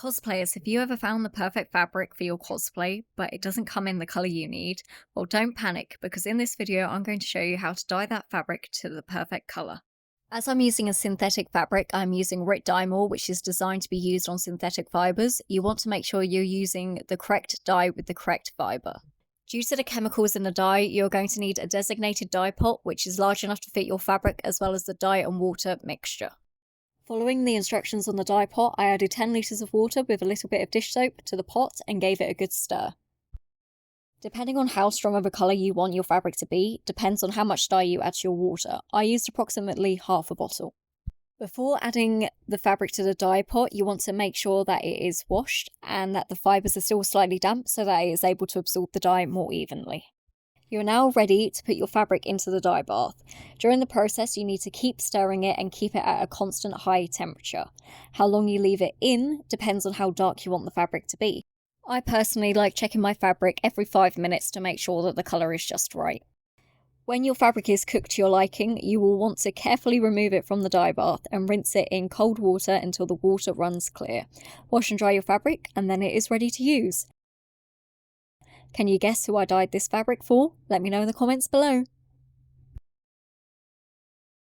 Cosplayers, have you ever found the perfect fabric for your cosplay, but it doesn't come in the colour you need? Well, don't panic, because in this video I'm going to show you how to dye that fabric to the perfect colour. As I'm using a synthetic fabric, I'm using Dye More, which is designed to be used on synthetic fibres. You want to make sure you're using the correct dye with the correct fibre. Due to the chemicals in the dye, you're going to need a designated dye pot, which is large enough to fit your fabric, as well as the dye and water mixture. Following the instructions on the dye pot, I added 10 litres of water with a little bit of dish soap to the pot and gave it a good stir. Depending on how strong of a colour you want your fabric to be, depends on how much dye you add to your water. I used approximately half a bottle. Before adding the fabric to the dye pot, you want to make sure that it is washed and that the fibres are still slightly damp so that it is able to absorb the dye more evenly. You're now ready to put your fabric into the dye bath. During the process, you need to keep stirring it and keep it at a constant high temperature. How long you leave it in depends on how dark you want the fabric to be. I personally like checking my fabric every 5 minutes to make sure that the colour is just right. When your fabric is cooked to your liking, you will want to carefully remove it from the dye bath and rinse it in cold water until the water runs clear. Wash and dry your fabric and then it is ready to use. Can you guess who I dyed this fabric for? Let me know in the comments below.